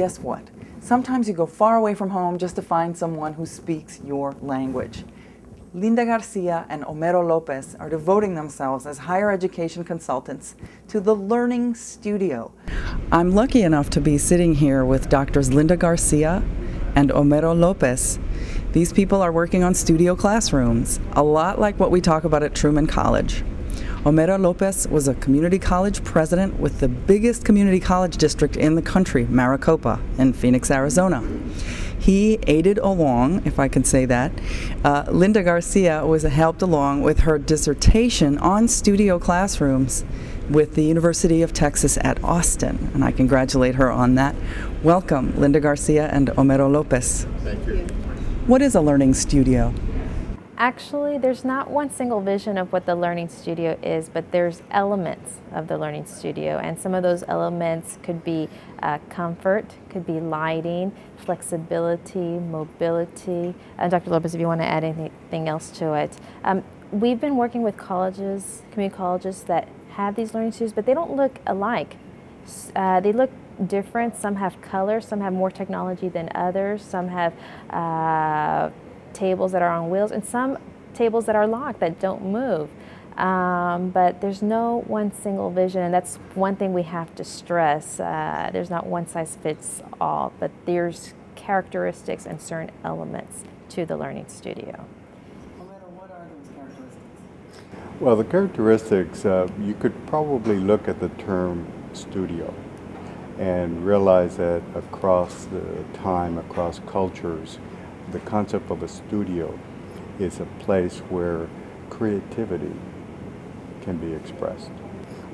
guess what? Sometimes you go far away from home just to find someone who speaks your language. Linda Garcia and Homero Lopez are devoting themselves as higher education consultants to the Learning Studio. I'm lucky enough to be sitting here with Drs. Linda Garcia and Homero Lopez. These people are working on studio classrooms, a lot like what we talk about at Truman College. Homero Lopez was a community college president with the biggest community college district in the country, Maricopa, in Phoenix, Arizona. He aided along, if I can say that. Linda Garcia was helped along with her dissertation on studio classrooms with the University of Texas at Austin, and I congratulate her on that. Welcome, Linda Garcia and Homero Lopez. Thank you. What is a learning studio? Actually, there's not one single vision of what the Learning Studio is, but there's elements of the Learning Studio, and some of those elements could be comfort, could be lighting, flexibility, mobility. Dr. Lopez, if you want to add anything else to it. We've been working with colleges, community colleges that have these learning studios, but they don't look alike. They look different. Some have color, some have more technology than others, some have tables that are on wheels, and some tables that are locked that don't move. But there's no one single vision, and that's one thing we have to stress. There's not one size fits all, but there's characteristics and certain elements to the Learning Studio. What are those characteristics? Well, the characteristics, you could probably look at the term studio and realize that across the time, across cultures, the concept of a studio is a place where creativity can be expressed.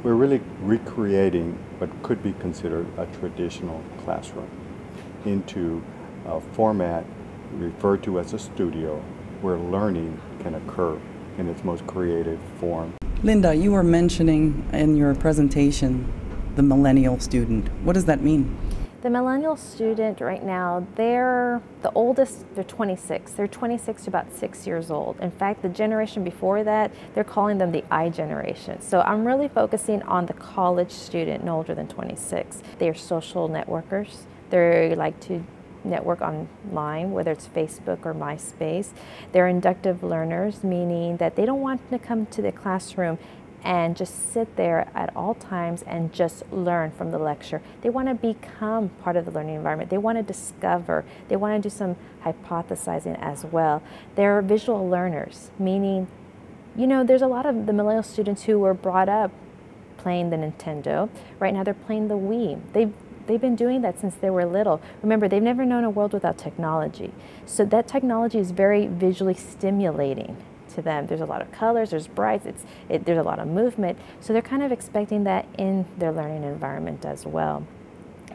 We're really recreating what could be considered a traditional classroom into a format referred to as a studio where learning can occur in its most creative form. Linda, you were mentioning in your presentation the Millennial Student. What does that mean? The Millennial Student right now, they're the oldest, they're 26. They're 26 to about 6 years old. In fact, the generation before that, they're calling them the I generation. So I'm really focusing on the college student no older than 26. They're social networkers. They like to network online, whether it's Facebook or MySpace. They're inductive learners, meaning that they don't want to come to the classroom and just sit there at all times and just learn from the lecture. They want to become part of the learning environment. They want to discover. They want to do some hypothesizing as well. They're visual learners, meaning, you know, there's a lot of the millennial students who were brought up playing the Nintendo. Right now they're playing the Wii. They've been doing that since they were little. Remember, they've never known a world without technology. So that technology is very visually stimulating to them. There's a lot of colors, there's brights, there's a lot of movement. So they're kind of expecting that in their learning environment as well.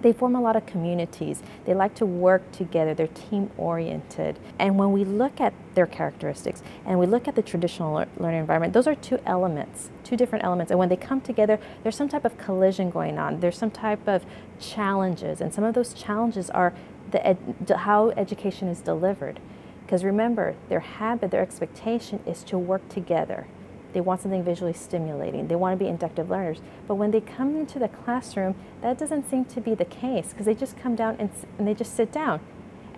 They form a lot of communities. They like to work together. They're team-oriented. And when we look at their characteristics and we look at the traditional learning environment, those are two elements, two different elements. And when they come together, there's some type of collision going on. There's some type of challenges. And some of those challenges are how education is delivered. Because remember, their habit, their expectation is to work together. They want something visually stimulating. They want to be inductive learners. But when they come into the classroom, that doesn't seem to be the case because they just come down and they just sit down.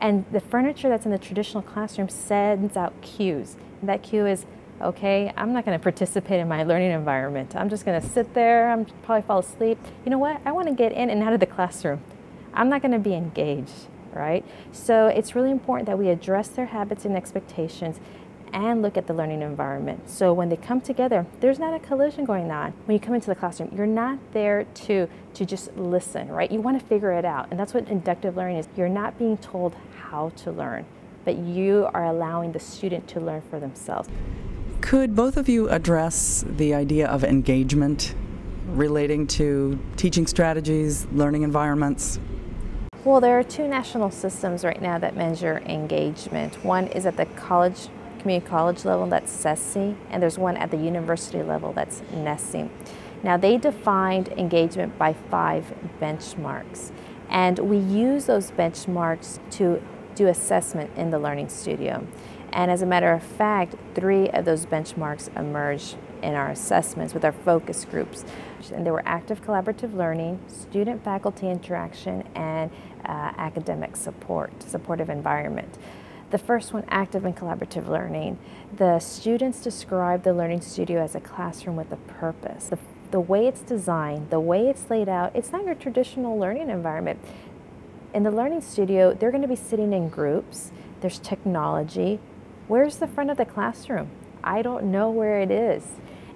And the furniture that's in the traditional classroom sends out cues. And that cue is, okay, I'm not going to participate in my learning environment. I'm just going to sit there. I'm probably fall asleep. You know what? I want to get in and out of the classroom. I'm not going to be engaged, right? So it's really important that we address their habits and expectations and look at the learning environment. So when they come together, there's not a collision going on. When you come into the classroom, you're not there to just listen, right? You want to figure it out. And that's what inductive learning is. You're not being told how to learn, but you are allowing the student to learn for themselves. Could both of you address the idea of engagement relating to teaching strategies, learning environments? Well, there are two national systems right now that measure engagement. One is at the community college level, that's SCUP, and there's one at the university level, that's NESI. Now, they defined engagement by 5 benchmarks, and we use those benchmarks to do assessment in the Learning Studio. And as a matter of fact, 3 of those benchmarks emerged in our assessments with our focus groups. And they were active collaborative learning, student-faculty interaction, and academic supportive environment. The first one, active and collaborative learning. The students describe the Learning Studio as a classroom with a purpose. The way it's designed, the way it's laid out, it's not your traditional learning environment. In the Learning Studio, they're going to be sitting in groups. There's technology. Where's the front of the classroom? I don't know where it is.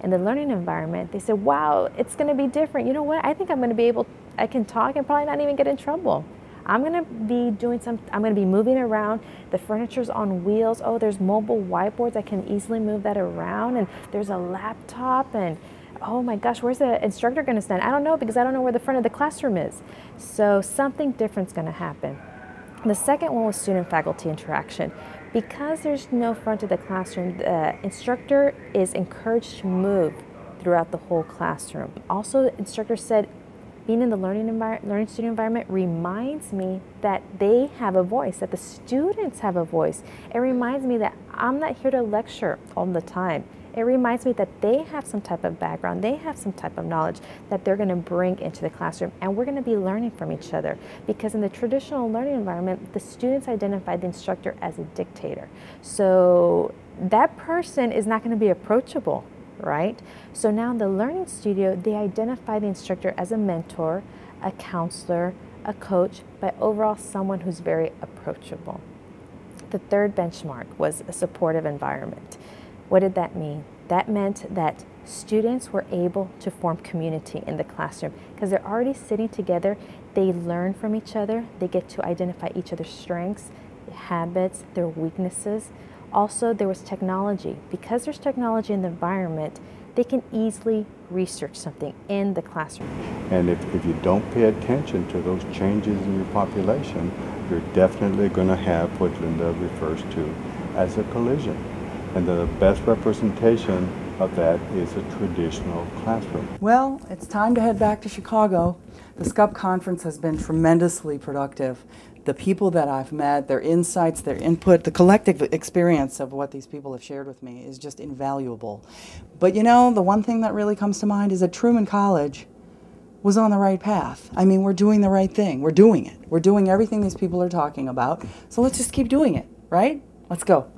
In the learning environment, they said, wow, it's going to be different. You know what? I think I'm going to be able, I can talk and probably not even get in trouble. I'm going to be I'm going to be moving around. The furniture's on wheels. Oh, there's mobile whiteboards. I can easily move that around. And there's a laptop. And oh my gosh, where's the instructor going to stand? I don't know, because I don't know where the front of the classroom is. So something different's going to happen. The second one was student-faculty interaction. Because there's no front of the classroom, the instructor is encouraged to move throughout the whole classroom. Also, the instructor said, being in the learning student environment reminds me that they have a voice, that the students have a voice. It reminds me that I'm not here to lecture all the time. It reminds me that they have some type of background, they have some type of knowledge that they're going to bring into the classroom, and we're going to be learning from each other. Because in the traditional learning environment, the students identify the instructor as a dictator. So that person is not going to be approachable, right? So now in the Learning Studio, they identify the instructor as a mentor, a counselor, a coach, but overall someone who's very approachable. The third benchmark was a supportive environment. What did that mean? That meant that students were able to form community in the classroom because they're already sitting together. They learn from each other. They get to identify each other's strengths, habits, their weaknesses. Also, there was technology. Because there's technology in the environment, they can easily research something in the classroom. And if you don't pay attention to those changes in your population, you're definitely going to have what Linda refers to as a collision. And the best representation of that is a traditional classroom. Well, it's time to head back to Chicago. The SCUP conference has been tremendously productive. The people that I've met, their insights, their input, the collective experience of what these people have shared with me is just invaluable. But you know, the one thing that really comes to mind is that Truman College was on the right path. I mean, we're doing the right thing. We're doing it. We're doing everything these people are talking about. So let's just keep doing it, right? Let's go.